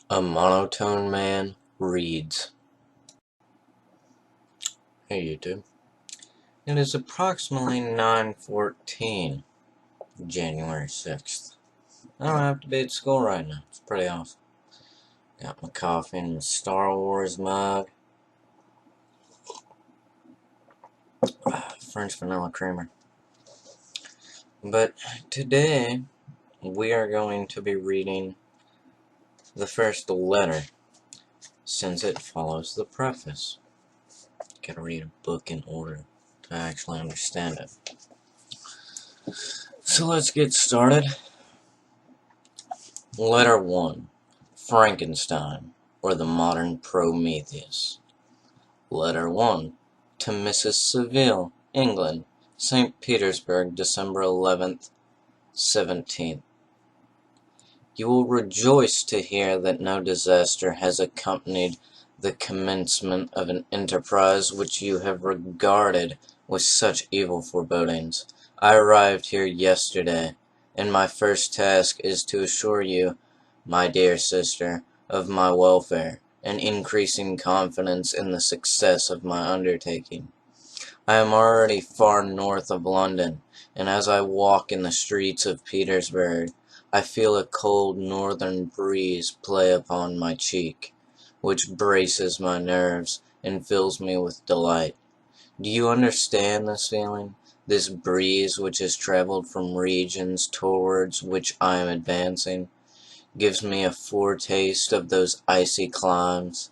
A monotone man reads. Hey YouTube. It is approximately 9:14, January 6th. I don't have to be at school right now. It's pretty awesome. Got my coffee and my Star Wars mug. French vanilla creamer. But today we are going to be reading the first letter, since it follows the preface. Gotta read a book in order to actually understand it. So let's get started. Letter 1. Frankenstein, or the modern Prometheus. Letter 1. To Mrs. Seville, England, St. Petersburg, December 11th, 17th. You will rejoice to hear that no disaster has accompanied the commencement of an enterprise which you have regarded with such evil forebodings. I arrived here yesterday, and my first task is to assure you, my dear sister, of my welfare, and increasing confidence in the success of my undertaking. I am already far north of London, and as I walk in the streets of Petersburg, I feel a cold northern breeze play upon my cheek, which braces my nerves and fills me with delight. Do you understand this feeling? This breeze which has traveled from regions towards which I am advancing, gives me a foretaste of those icy climes.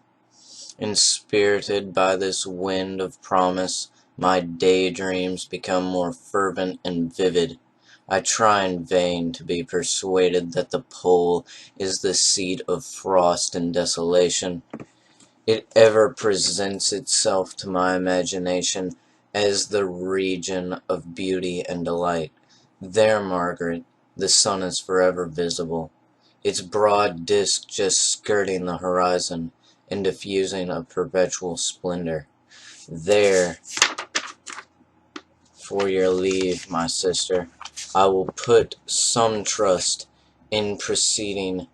Inspirited by this wind of promise, my daydreams become more fervent and vivid. I try in vain to be persuaded that the pole is the seat of frost and desolation. It ever presents itself to my imagination as the region of beauty and delight. There, Margaret, the sun is forever visible, its broad disk just skirting the horizon and diffusing a perpetual splendor. There, for your leave, my sister, I will put some trust in preceding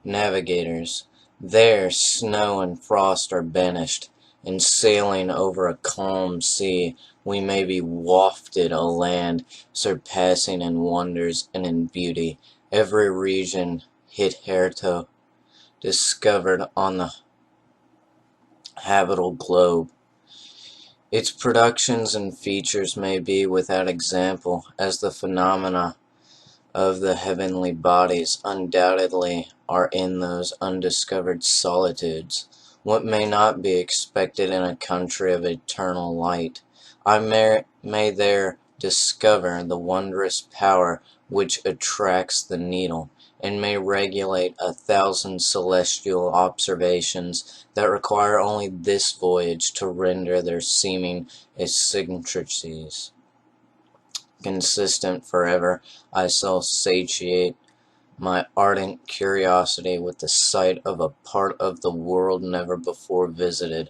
navigators. There snow and frost are banished, and sailing over a calm sea, we may be wafted a land surpassing in wonders and in beauty every region hitherto discovered on the habitable globe. Its productions and features may be without example, as the phenomena of the heavenly bodies undoubtedly are in those undiscovered solitudes. What may not be expected in a country of eternal light, I may there discover the wondrous power which attracts the needle, and may regulate 1,000 celestial observations that require only this voyage to render their seeming eccentricities consistent forever. I shall satiate my ardent curiosity with the sight of a part of the world never before visited,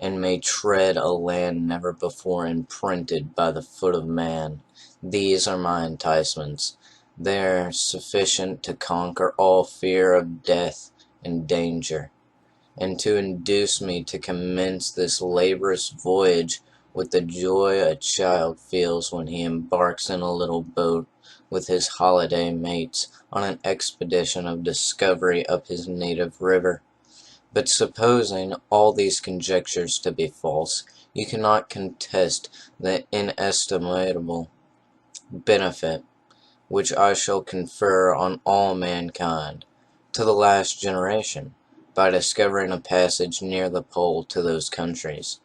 and may tread a land never before imprinted by the foot of man. These are my enticements. They are sufficient to conquer all fear of death and danger, and to induce me to commence this laborious voyage with the joy a child feels when he embarks in a little boat with his holiday mates on an expedition of discovery up his native river. But supposing all these conjectures to be false, you cannot contest the inestimable benefit which I shall confer on all mankind, to the last generation, by discovering a passage near the pole to those countries,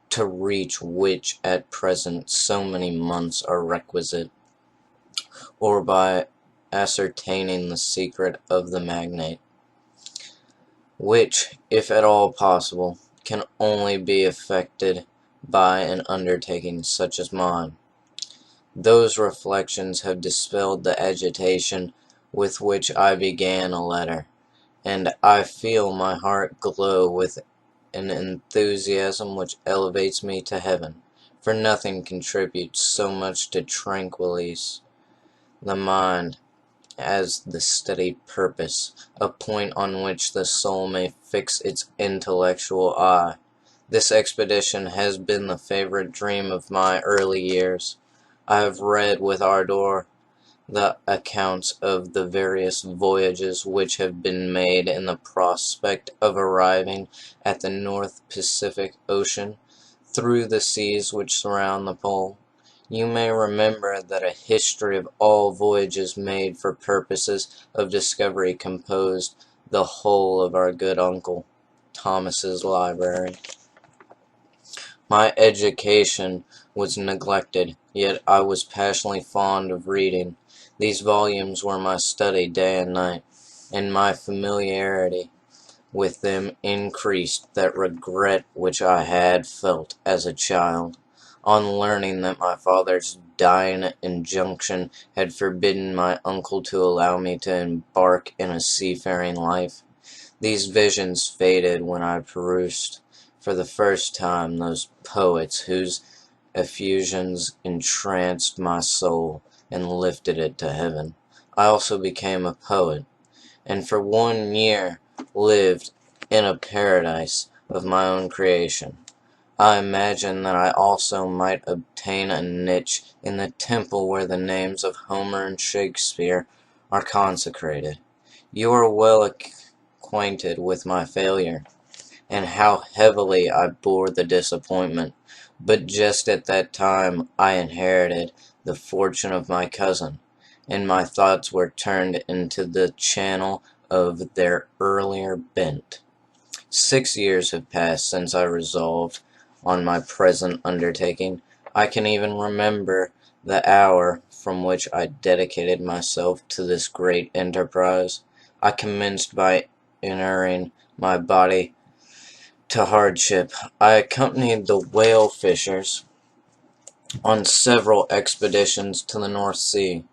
to reach which at present so many months are requisite, or by ascertaining the secret of the magnet, which, if at all possible, can only be effected by an undertaking such as mine. Those reflections have dispelled the agitation with which I began a letter, and I feel my heart glow with an enthusiasm which elevates me to heaven, for nothing contributes so much to tranquillize the mind as the steady purpose, a point on which the soul may fix its intellectual eye. This expedition has been the favorite dream of my early years. I have read with ardor the accounts of the various voyages which have been made in the prospect of arriving at the North Pacific Ocean through the seas which surround the pole. You may remember that a history of all voyages made for purposes of discovery composed the whole of our good Uncle Thomas's library. My education was neglected, yet I was passionately fond of reading. These volumes were my study day and night, and my familiarity with them increased that regret which I had felt as a child, on learning that my father's dying injunction had forbidden my uncle to allow me to embark in a seafaring life. These visions faded when I perused for the first time those poets whose effusions entranced my soul and lifted it to heaven. I also became a poet, and for 1 year lived in a paradise of my own creation. I imagine that I also might obtain a niche in the temple where the names of Homer and Shakespeare are consecrated. You are well acquainted with my failure, and how heavily I bore the disappointment, but just at that time I inherited the fortune of my cousin, and my thoughts were turned into the channel of their earlier bent. 6 years have passed since I resolved on my present undertaking. I can even remember the hour from which I dedicated myself to this great enterprise. I commenced by inuring my body to hardship. I accompanied the whale fishers on several expeditions to the North Sea.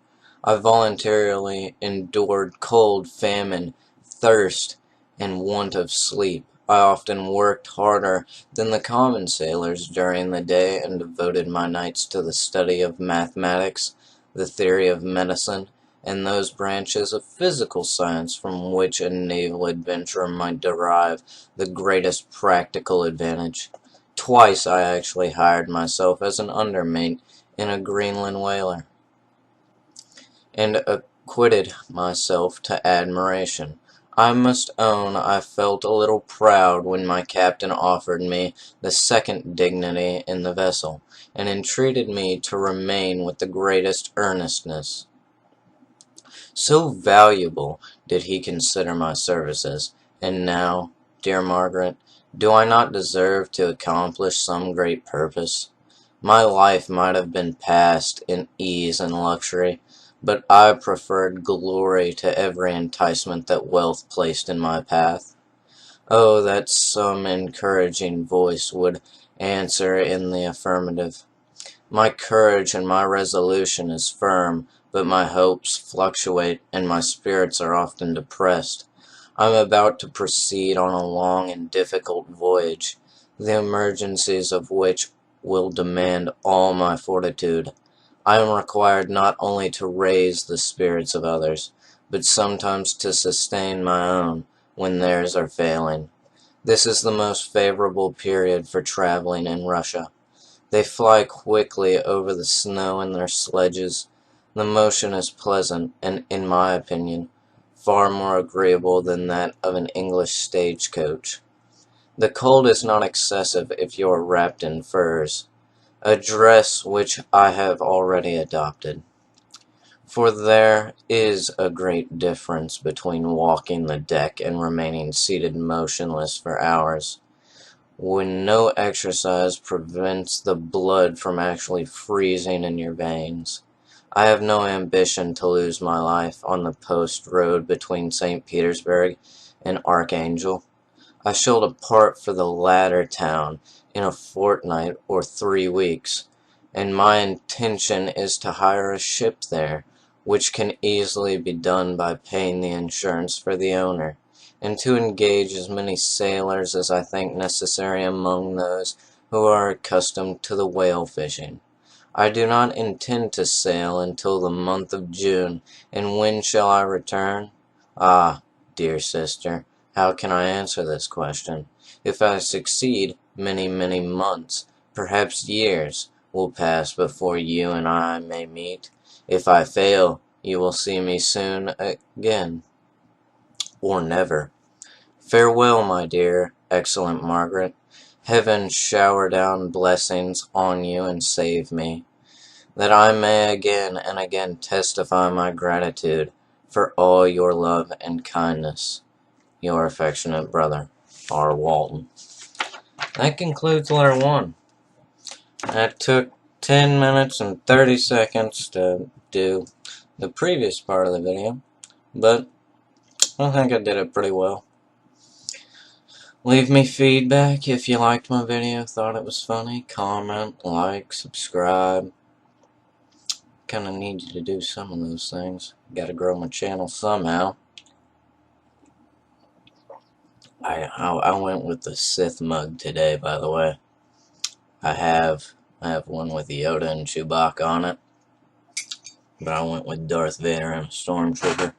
I voluntarily endured cold, famine, thirst, and want of sleep. I often worked harder than the common sailors during the day and devoted my nights to the study of mathematics, the theory of medicine, and those branches of physical science from which a naval adventurer might derive the greatest practical advantage. Twice I actually hired myself as an undermate in a Greenland whaler, and acquitted myself to admiration. I must own I felt a little proud when my captain offered me the second dignity in the vessel, and entreated me to remain with the greatest earnestness. So valuable did he consider my services, and now, dear Margaret, do I not deserve to accomplish some great purpose? My life might have been passed in ease and luxury, but I preferred glory to every enticement that wealth placed in my path. Oh, that some encouraging voice would answer in the affirmative. My courage and my resolution is firm, but my hopes fluctuate, and my spirits are often depressed. I am about to proceed on a long and difficult voyage, the emergencies of which will demand all my fortitude. I am required not only to raise the spirits of others, but sometimes to sustain my own when theirs are failing. This is the most favorable period for traveling in Russia. They fly quickly over the snow in their sledges. The motion is pleasant, and, in my opinion, far more agreeable than that of an English stagecoach. The cold is not excessive if you are wrapped in furs, a dress which I have already adopted. For there is a great difference between walking the deck and remaining seated motionless for hours, when no exercise prevents the blood from actually freezing in your veins. I have no ambition to lose my life on the post road between St. Petersburg and Archangel. I shall depart for the latter town in a fortnight or 3 weeks, and my intention is to hire a ship there, which can easily be done by paying the insurance for the owner, and to engage as many sailors as I think necessary among those who are accustomed to the whale fishing. I do not intend to sail until the month of June, and when shall I return? Ah, dear sister, how can I answer this question? If I succeed, many, many months, perhaps years, will pass before you and I may meet. If I fail, you will see me soon again, or never. Farewell, my dear, excellent Margaret. Heaven shower down blessings on you and save me, that I may again and again testify my gratitude for all your love and kindness. Your affectionate brother, R. Walton. That concludes letter 1. That took 10 minutes and 30 seconds to do the previous part of the video, but I think I did it pretty well. Leave me feedback if you liked my video, thought it was funny, comment, like, subscribe. Kinda need you to do some of those things. Gotta grow my channel somehow. I went with the Sith mug today, by the way. I have one with Yoda and Chewbacca on it, but I went with Darth Vader and a Stormtrooper.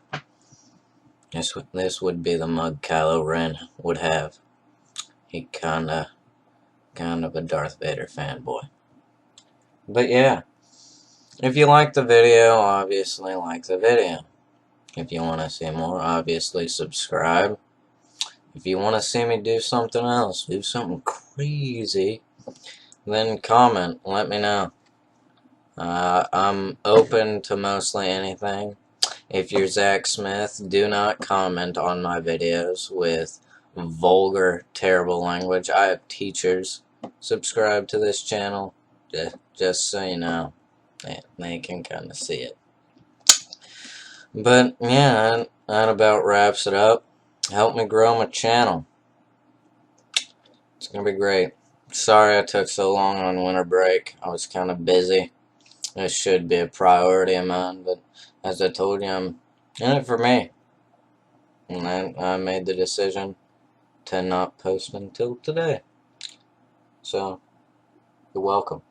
This would be the mug Kylo Ren would have. He kind of a Darth Vader fanboy. But yeah, if you like the video, obviously like the video. If you want to see more, obviously subscribe. If you want to see me do something else, do something crazy, then comment, let me know. I'm open to mostly anything. If you're Zach Smith, do not comment on my videos with vulgar, terrible language. I have teachers subscribe to this channel, just so you know. They can kind of see it. But yeah, that about wraps it up. Help me grow my channel. It's gonna be great. Sorry I took so long on winter break. I was kind of busy. This should be a priority of mine, but as I told you, I'm in it for me. And I made the decision to not post until today. So, you're welcome.